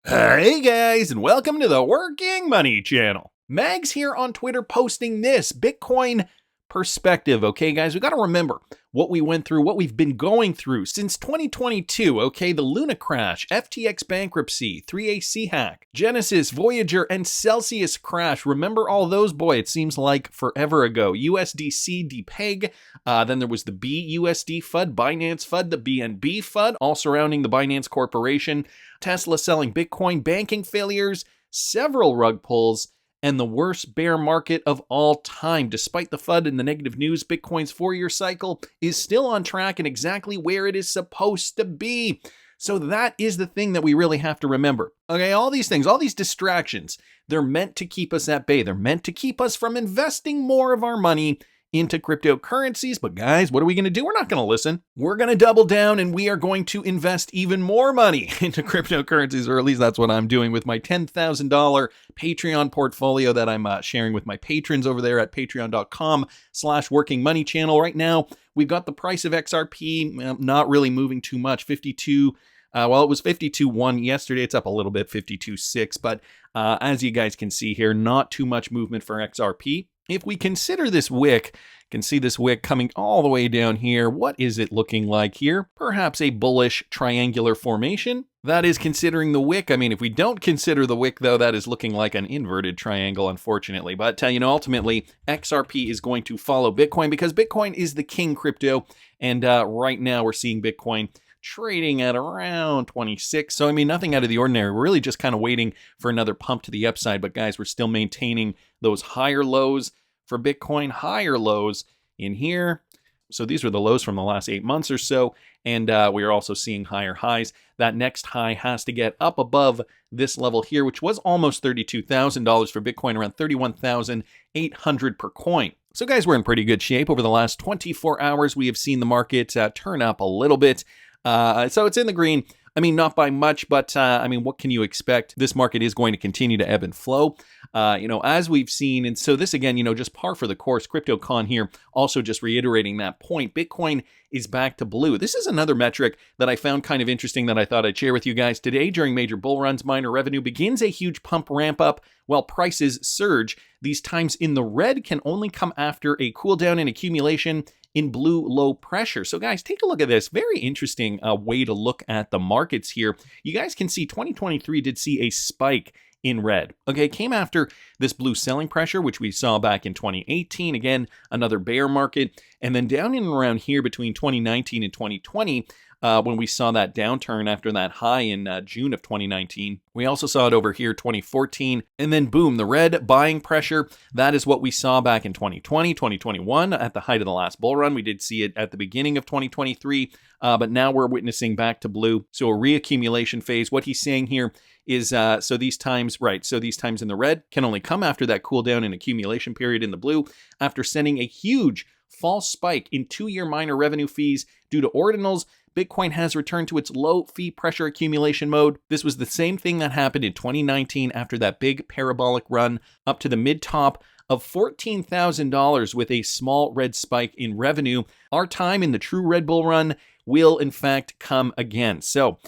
Hey guys, and welcome to the Working Money channel. Mags here on Twitter posting this Bitcoin perspective. Okay, guys, we got to remember what we went through, what we've been going through since 2022. Okay, the Luna crash, FTX bankruptcy, 3AC hack, Genesis, Voyager, and Celsius crash. Remember all those? Boy, it seems like forever ago. USDC depeg. Then there was the BUSD FUD, Binance FUD, the BNB FUD, all surrounding the Binance Corporation. Tesla selling Bitcoin, banking failures, several rug pulls, and the worst bear market of all time. Despite the FUD and the negative news, Bitcoin's 4-year cycle is still on track and exactly where it is supposed to be. So that is the thing that we really have to remember. Okay, all these things, all these distractions, they're meant to keep us at bay. They're meant to keep us from investing more of our money into cryptocurrencies. But guys, what are we going to do? We're not going to listen. We're going to double down and we are going to invest even more money into cryptocurrencies, or at least that's what I'm doing with my $10,000 Patreon portfolio that I'm sharing with my patrons over there at patreon.com/workingmoneychannel. Right now, we've got the price of XRP not really moving too much, 52. Well, it was 52.1 yesterday. It's up a little bit, 52.6. But as you guys can see here, not too much movement for XRP. If we consider this wick, you can see this wick coming all the way down here. What is it looking like here? Perhaps a bullish triangular formation. That is considering the wick. I mean, if we don't consider the wick, though, that is looking like an inverted triangle, unfortunately. But, ultimately, XRP is going to follow Bitcoin because Bitcoin is the king crypto. And right now we're seeing Bitcoin trading at around 26. So, nothing out of the ordinary. We're really just kind of waiting for another pump to the upside. But guys, we're still maintaining those higher lows for Bitcoin, higher lows in here. So these were the lows from the last 8 months or so. And we are also seeing higher highs. That next high has to get up above this level here, which was almost $32,000 for Bitcoin, around $31,800 per coin. So guys, we're in pretty good shape. Over the last 24 hours, we have seen the market turn up a little bit. So it's in the green. Not by much, but what can you expect? This market is going to continue to ebb and flow, as we've seen. And so this again, just par for the course. CryptoCon here also just reiterating that point. Bitcoin is back to blue. This is another metric that I found kind of interesting that I thought I'd share with you guys today. During major bull runs, miner revenue begins a huge pump ramp up while prices surge. These times in the red can only come after a cool down in accumulation in blue, low pressure. So guys, take a look at this. Very interesting way to look at the markets here. You guys can see 2023 did see a spike in red. Okay, came after this blue selling pressure, which we saw back in 2018. Again, another bear market. And then down in and around here between 2019 and 2020, when we saw that downturn after that high in June of 2019. We also saw it over here 2014, and then boom, the red buying pressure. That is what we saw back in 2020, 2021 at the height of the last bull run. We did see it at the beginning of 2023, but now we're witnessing back to blue. So a reaccumulation phase. What he's saying here is so these times in the red can only come after that cool down and accumulation period in the blue, after sending a huge false spike in 2-year miner revenue fees due to ordinals. Bitcoin has returned to its low fee pressure accumulation mode. This was the same thing that happened in 2019 after that big parabolic run up to the mid top of $14,000 with a small red spike in revenue. Our time in the true Red Bull run will in fact come again. So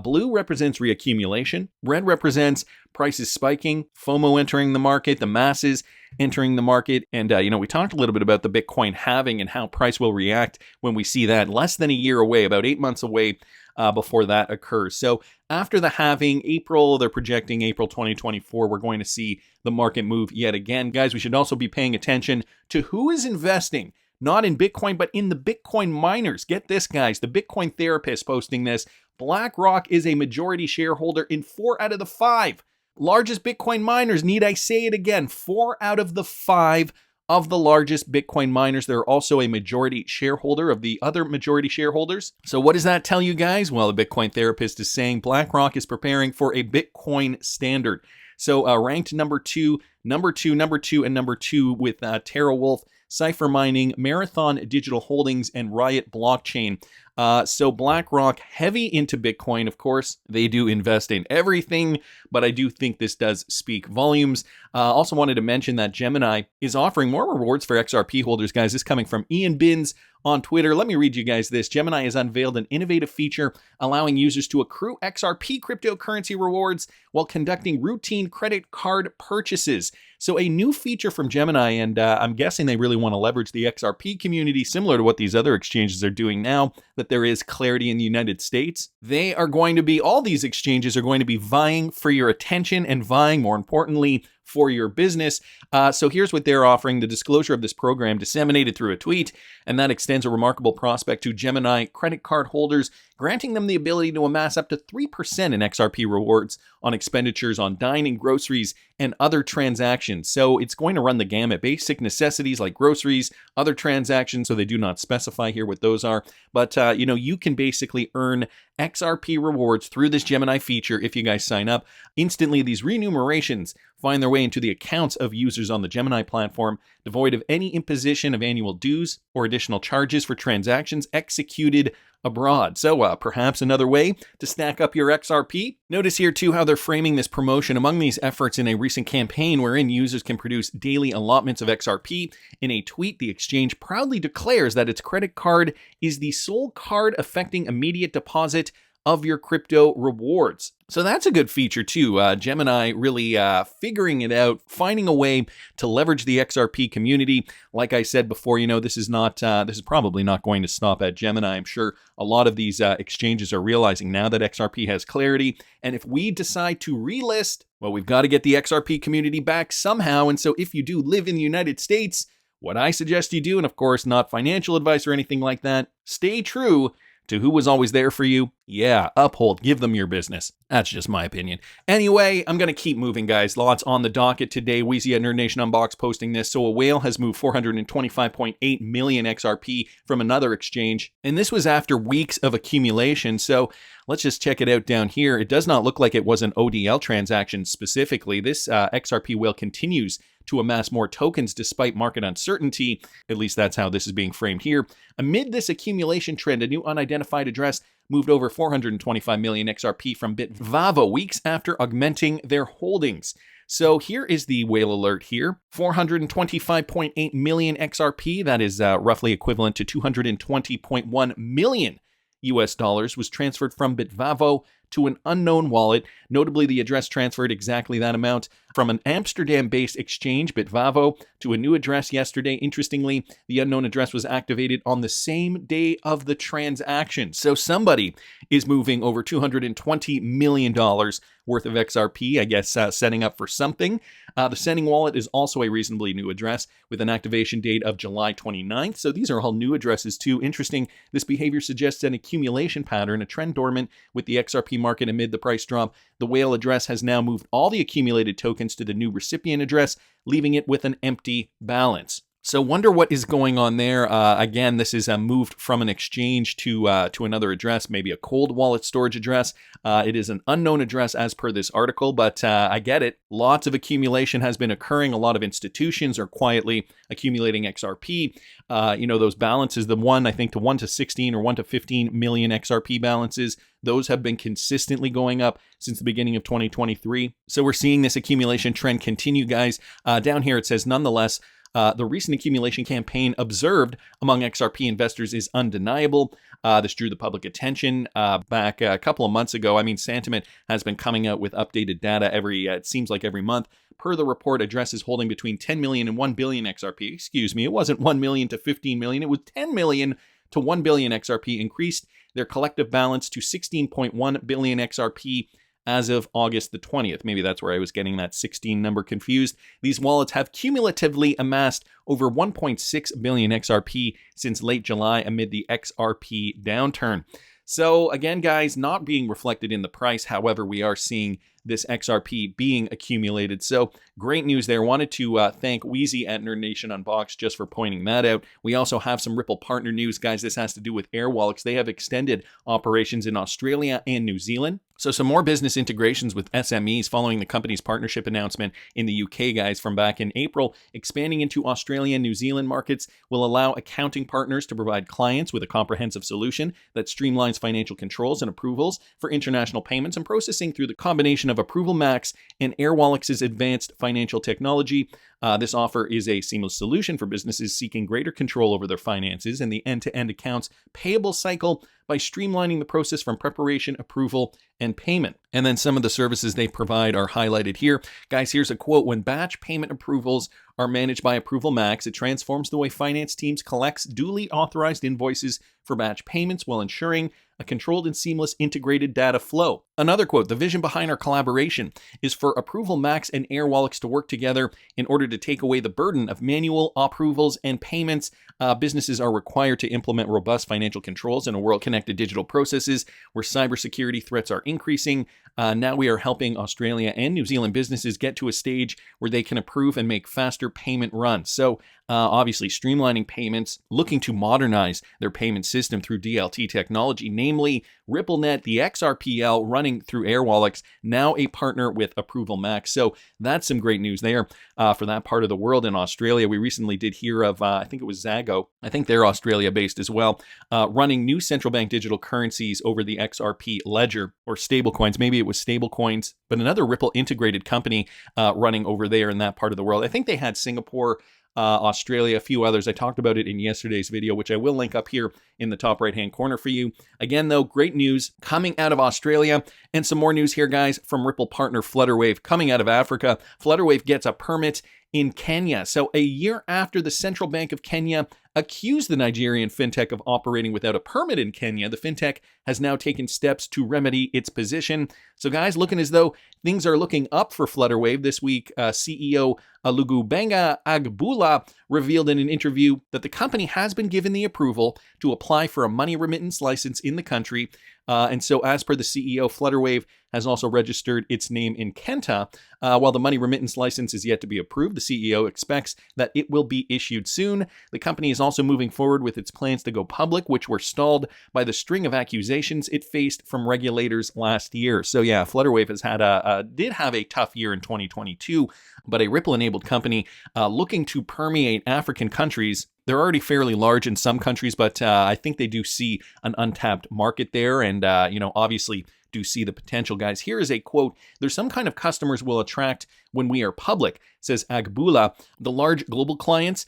blue represents reaccumulation. Red represents prices spiking, FOMO entering the market, the masses entering the market. And, we talked a little bit about the Bitcoin halving and how price will react when we see that less than a year away, about 8 months away before that occurs. So after the halving, they're projecting April 2024, we're going to see the market move yet again. Guys, we should also be paying attention to who is investing not in Bitcoin, but in the Bitcoin miners. Get this, guys, the Bitcoin therapist posting this. BlackRock is a majority shareholder in 4 out of the 5 largest Bitcoin miners. Need I say it again? 4 out of the 5 of the largest Bitcoin miners. They're also a majority shareholder of the other majority shareholders. So what does that tell you guys? Well, the Bitcoin therapist is saying BlackRock is preparing for a Bitcoin standard. So ranked number two, and number two with TeraWolf, Cypher Mining, Marathon Digital Holdings, and Riot Blockchain. So BlackRock, heavy into Bitcoin, of course. They do invest in everything, but I do think this does speak volumes. Also wanted to mention that Gemini is offering more rewards for XRP holders, guys. This coming from Ian Binns on Twitter. Let me read you guys this. Gemini has unveiled an innovative feature allowing users to accrue XRP cryptocurrency rewards while conducting routine credit card purchases. So a new feature from Gemini, and I'm guessing they really want to leverage the XRP community, similar to what these other exchanges are doing now, that there is clarity in the United States. They are going to be, all these exchanges are going to be vying for your attention and vying, more importantly, for your business. So here's what they're offering. The disclosure of this program disseminated through a tweet, and that extends a remarkable prospect to Gemini credit card holders, granting them the ability to amass up to 3% in XRP rewards on expenditures on dining, groceries, and other transactions. So it's going to run the gamut. Basic necessities like groceries, other transactions, so they do not specify here what those are. But, you can basically earn XRP rewards through this Gemini feature if you guys sign up. Instantly, these remunerations find their way into the accounts of users on the Gemini platform, devoid of any imposition of annual dues or additional charges for transactions executed abroad. So perhaps another way to stack up your XRP. Notice here too how they're framing this promotion among these efforts in a recent campaign wherein users can produce daily allotments of XRP. In a tweet, the exchange proudly declares that its credit card is the sole card affecting immediate deposit of your crypto rewards. So that's a good feature too. Gemini really figuring it out, finding a way to leverage the XRP community. Like I said before, this is probably not going to stop at Gemini. I'm sure a lot of these exchanges are realizing now that XRP has clarity. And if we decide to relist, well, we've got to get the XRP community back somehow. And so if you do live in the United States, what I suggest you do, and of course, not financial advice or anything like that, stay true to who was always there for you. Yeah, uphold, give them your business. That's just my opinion. Anyway, I'm going to keep moving, guys. Lots on the docket today. Wheezy at Nerd Nation Unbox posting this. So a whale has moved 425.8 million XRP from another exchange. And this was after weeks of accumulation. So let's just check it out down here. It does not look like it was an ODL transaction specifically. This XRP whale continues to amass more tokens despite market uncertainty. At least that's how this is being framed here. Amid this accumulation trend, a new unidentified address moved over 425 million XRP from BitVavo weeks after augmenting their holdings. So here is the whale alert here. 425.8 million XRP, that is roughly equivalent to 220.1 million US dollars, was transferred from BitVavo to an unknown wallet. Notably, the address transferred exactly that amount from an Amsterdam-based exchange, BitVavo, to a new address yesterday. Interestingly, the unknown address was activated on the same day of the transaction. So somebody is moving over $220 million worth of XRP, I guess setting up for something. The sending wallet is also a reasonably new address with an activation date of July 29th. So these are all new addresses too. Interesting, this behavior suggests an accumulation pattern, a trend dormant with the XRP market amid the price drop. The whale address has now moved all the accumulated tokens to the new recipient address, leaving it with an empty balance. So wonder what is going on there. Again, this is moved from an exchange to another address, maybe a cold wallet storage address. It is an unknown address as per this article, but I get it. Lots of accumulation has been occurring. A lot of institutions are quietly accumulating XRP. Those balances, the one, I think, to 1 to 16 or 1 to 15 million XRP balances, those have been consistently going up since the beginning of 2023. So we're seeing this accumulation trend continue, guys. Down here it says, nonetheless, the recent accumulation campaign observed among XRP investors is undeniable. This drew the public attention back a couple of months ago. I mean, Sentiment has been coming out with updated data it seems like every month. Per the report, addresses holding between 10 million and 1 billion XRP. Excuse me, it wasn't 1 million to 15 million. It was 10 million to 1 billion XRP, increased their collective balance to 16.1 billion XRP as of August the 20th. Maybe that's where I was getting that 16 number confused. These wallets have cumulatively amassed over 1.6 billion XRP since late July amid the XRP downturn. So again, guys, not being reflected in the price. However, we are seeing this XRP being accumulated. So great news there. Wanted to thank Wheezy at Nerd Nation Unboxed just for pointing that out. We also have some Ripple partner news, guys. This has to do with Airwallex. They have extended operations in Australia and New Zealand. So some more business integrations with SMEs following the company's partnership announcement in the UK, guys, from back in April. Expanding into Australia and New Zealand markets will allow accounting partners to provide clients with a comprehensive solution that streamlines financial controls and approvals for international payments and processing through the combination of Approval Max and Airwallex's advanced financial technology. This offer is a seamless solution for businesses seeking greater control over their finances and the end-to-end accounts payable cycle by streamlining the process from preparation, approval, and payment. And then some of the services they provide are highlighted here. Guys, here's a quote. When batch payment approvals are managed by Approval Max, it transforms the way finance teams collects duly authorized invoices for batch payments while ensuring a controlled and seamless integrated data flow. Another quote, the vision behind our collaboration is for Approval Max and Airwallex to work together in order to take away the burden of manual approvals and payments. Businesses are required to implement robust financial controls in a world connected digital processes where cybersecurity threats are increasing. Now we are helping Australia and New Zealand businesses get to a stage where they can approve and make faster payment runs. So obviously streamlining payments, looking to modernize their payment system through DLT technology, namely RippleNet, the XRPL running through Airwallex, now a partner with Approval Max. So that's some great news there for that part of the world. In Australia, we recently did hear of, I think it was Zago, I think they're Australia-based as well, running new central bank digital currencies over the XRP ledger, or stablecoins. Maybe it was stablecoins, but another Ripple integrated company running over there in that part of the world. I think they had Singapore, Australia, a few others. I talked about it in yesterday's video, which I will link up here in the top right-hand corner for you. Again, though, great news coming out of Australia, and some more news here, guys, from Ripple partner Flutterwave coming out of Africa. Flutterwave gets a permit in Kenya. So a year after the Central Bank of Kenya accused the Nigerian fintech of operating without a permit in Kenya, the fintech has now taken steps to remedy its position. So guys, looking as though things are looking up for Flutterwave. This week, CEO Alugubenga Agbula revealed in an interview that the company has been given the approval to apply for a money remittance license in the country. And so as per the CEO, Flutterwave has also registered its name in Kenta. While the money remittance license is yet to be approved, the CEO expects that it will be issued soon. The company is also moving forward with its plans to go public, which were stalled by the string of accusations it faced from regulators last year. So yeah, Flutterwave has had did have a tough year in 2022, but a Ripple-enabled company looking to permeate African countries. They're already fairly large in some countries, but I think they do see an untapped market there, and obviously do see the potential, guys. Here is a quote. There's some kind of customers we'll attract when we are public, says Agbula. The large global clients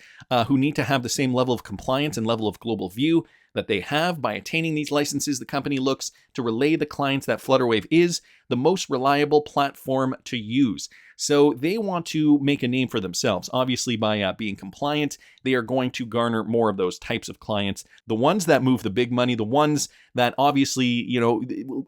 who need to have the same level of compliance and level of global view that they have. By attaining these licenses, the company looks to relay the clients that Flutterwave is the most reliable platform to use. So they want to make a name for themselves. Obviously, by being compliant, they are going to garner more of those types of clients. The ones that move the big money, the ones that obviously,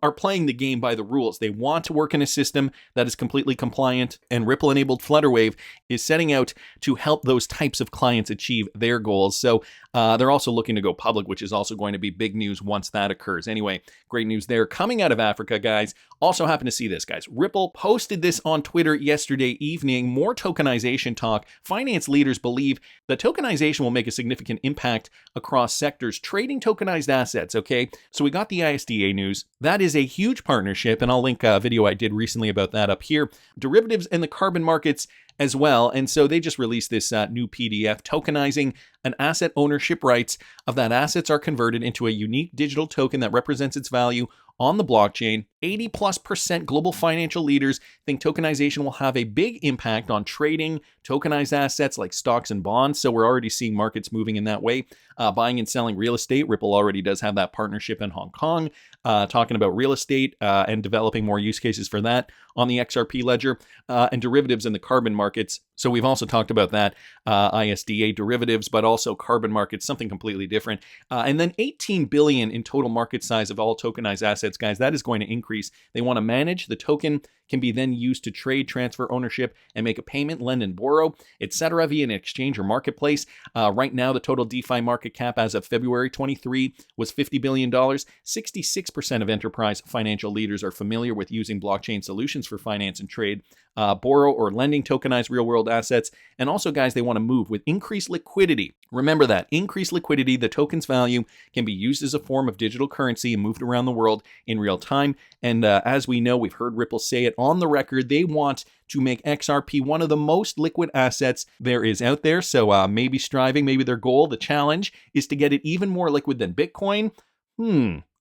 are playing the game by the rules. They want to work in a system that is completely compliant, and Ripple-enabled Flutterwave is setting out to help those types of clients achieve their goals. So they're also looking to go public, which is also going to be big news once that occurs. Anyway, great news there. Coming out of Africa, guys, also happen to see this, guys. Ripple posted this on Twitter yesterday evening. More tokenization talk. Finance leaders believe that tokenization will make a significant impact across sectors trading tokenized assets, okay? So we got the ISDA news. That is a huge partnership, and I'll link a video I did recently about that up here. Derivatives and the carbon markets as well. And so they just released this new PDF tokenizing an asset ownership rights of that assets are converted into a unique digital token that represents its value on the blockchain. 80+% global financial leaders think tokenization will have a big impact on trading tokenized assets like stocks and bonds. So we're already seeing markets moving in that way. Buying and selling real estate. Ripple already does have that partnership in Hong Kong, talking about real estate and developing more use cases for that on the XRP ledger, and derivatives in the carbon markets. So we've also talked about that, ISDA derivatives, but also carbon markets, something completely different. And then 18 billion in total market size of all tokenized assets, guys. That is going to increase. They want to manage the token can be then used to trade, transfer ownership, and make a payment, lend and borrow, etc. via an exchange or marketplace. Right now, the total DeFi market cap as of February 23 was $50 billion. 66% of enterprise financial leaders are familiar with using blockchain solutions for finance and trade, borrow or lending tokenized real-world assets. And also, guys, they want to move with increased liquidity. Remember that increased liquidity, the token's value can be used as a form of digital currency and moved around the world in real time. And as we know, we've heard Ripple say it on the record, they want to make XRP one of the most liquid assets there is out there. So maybe their goal, the challenge, is to get it even more liquid than Bitcoin.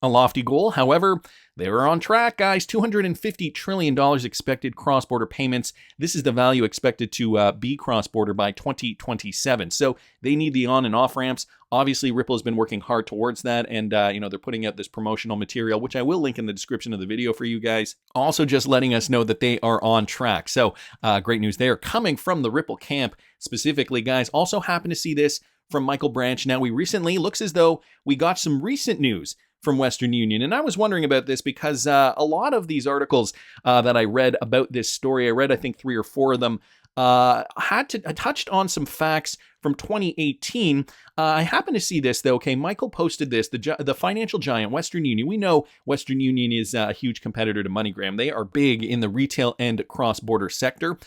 A lofty goal. However, they were on track, guys. $250 trillion expected cross-border payments. This is the value expected to be cross-border by 2027. So they need the on and off ramps. Obviously, Ripple has been working hard towards that, and they're putting out this promotional material, which I will link in the description of the video for you guys. Also, just letting us know that they are on track. So great news there. Coming from the Ripple camp specifically, guys. Also happen to see this from Michael Branch. Now, looks as though we got some recent news from Western Union. And I was wondering about this because a lot of these articles that I read about this story, I read, I think, 3 or 4 of them, touched on some facts from 2018. I happen to see this, though. Okay, Michael posted this. The financial giant, Western Union. We know Western Union is a huge competitor to MoneyGram. They are big in the retail and cross-border sector.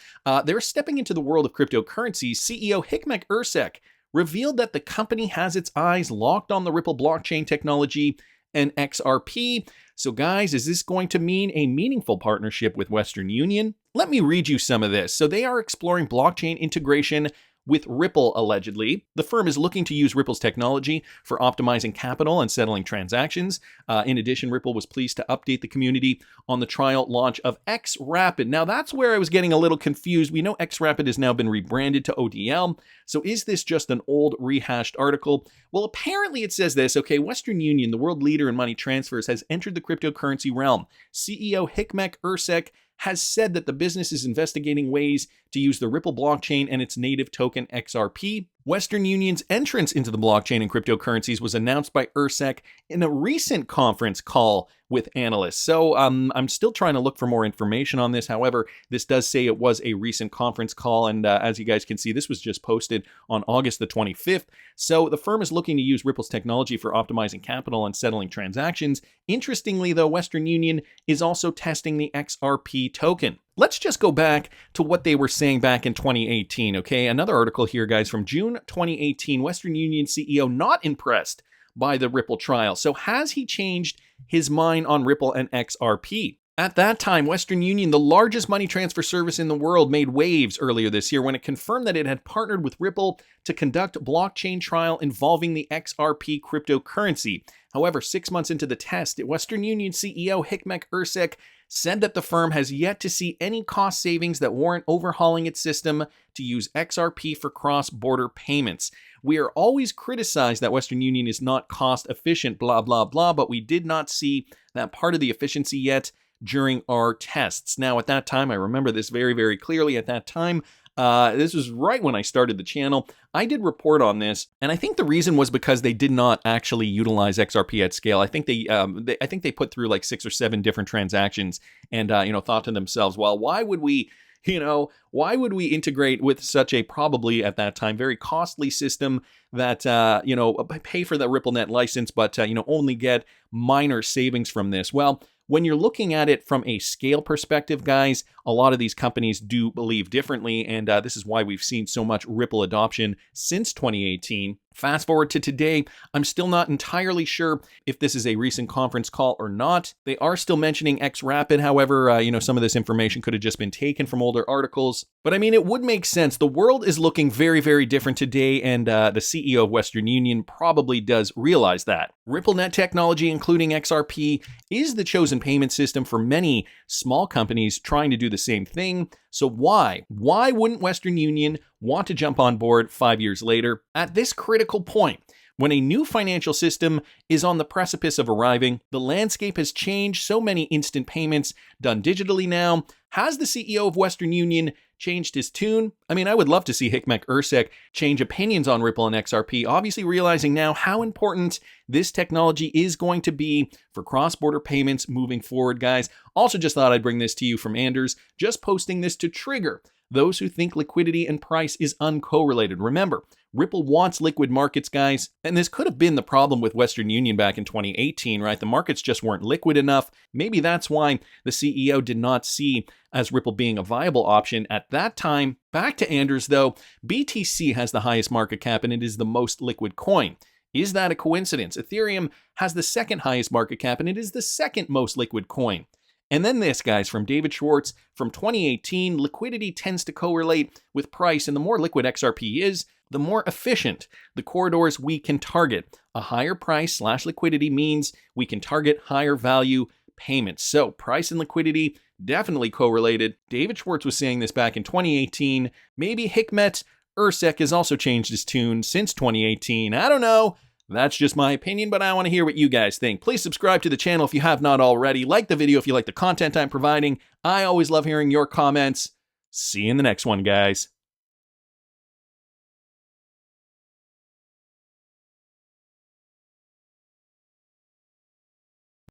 They're stepping into the world of cryptocurrencies. CEO Hikmet Ersek revealed that the company has its eyes locked on the Ripple blockchain technology and XRP. So guys, is this going to mean a meaningful partnership with Western Union? Let me read you some of this. So they are exploring blockchain integration with Ripple, allegedly. The firm is looking to use Ripple's technology for optimizing capital and settling transactions. In addition, Ripple was pleased to update the community on the trial launch of XRapid. Now, that's where I was getting a little confused. We know XRapid has now been rebranded to ODL. So is this just an old rehashed article? Well, apparently it says this. Okay, Western Union, the world leader in money transfers, has entered the cryptocurrency realm. CEO Hikmet Ersek has said that the business is investigating ways to use the Ripple blockchain and its native token XRP. Western Union's entrance into the blockchain and cryptocurrencies was announced by Ersek in a recent conference call with analysts. So I'm still trying to look for more information on this. However, this does say it was a recent conference call. And as you guys can see, this was just posted on August the 25th. So the firm is looking to use Ripple's technology for optimizing capital and settling transactions. Interestingly, though, Western Union is also testing the XRP token. Let's just go back to what they were saying back in 2018, okay? Another article here, guys, from June 2018. Western Union CEO not impressed by the Ripple trial. So has he changed his mind on Ripple and XRP? At that time, Western Union, the largest money transfer service in the world, made waves earlier this year when it confirmed that it had partnered with Ripple to conduct a blockchain trial involving the XRP cryptocurrency. However, 6 months into the test, Western Union CEO Hikmet Ersek said that the firm has yet to see any cost savings that warrant overhauling its system to use XRP for cross-border payments. We are always criticized that Western Union is not cost efficient, blah, blah, blah, but we did not see that part of the efficiency yet during our tests. Now, at that time, I remember this very, very clearly. At that time, this was right when I started the channel. I did report on this, and I think the reason was because they did not actually utilize XRP at scale. I think they put through like 6 or 7 different transactions, and thought to themselves, well, why would we integrate with such a probably at that time very costly system that pay for the RippleNet license, but only get minor savings from this? Well, when you're looking at it from a scale perspective, guys, a lot of these companies do believe differently, and this is why we've seen so much Ripple adoption since 2018. Fast forward to today, I'm still not entirely sure if this is a recent conference call or not. They are still mentioning XRapid. However, some of this information could have just been taken from older articles. But I mean, it would make sense. The world is looking very, very different today, and the CEO of Western Union probably does realize that. RippleNet technology, including XRP, is the chosen payment system for many small companies trying to do the same thing. So why wouldn't Western Union want to jump on board 5 years later? At this critical point, when a new financial system is on the precipice of arriving, the landscape has changed, so many instant payments done digitally now. Has the CEO of Western Union changed his tune. I mean, I would love to see Hikmet Ersek change opinions on Ripple and XRP, obviously realizing now how important this technology is going to be for cross-border payments moving forward, guys. Also just thought I'd bring this to you from Anders, just posting this to trigger those who think liquidity and price is uncorrelated. Remember, Ripple wants liquid markets, guys, and this could have been the problem with Western Union back in 2018, right? The markets just weren't liquid enough. Maybe that's why the CEO did not see as Ripple being a viable option at that time. Back to Anders, though, BTC has the highest market cap and it is the most liquid coin. Is that a coincidence? Ethereum has the second highest market cap and it is the second most liquid coin. And then this, guys, from David Schwartz, from 2018, liquidity tends to correlate with price, and the more liquid XRP is, the more efficient the corridors we can target. A higher price / liquidity means we can target higher value payments. So price and liquidity definitely correlated. David Schwartz was saying this back in 2018. Maybe Hikmet Ersek has also changed his tune since 2018. I don't know. That's just my opinion, but I want to hear what you guys think. Please subscribe to the channel if you have not already. Like the video if you like the content I'm providing. I always love hearing your comments. See you in the next one, guys.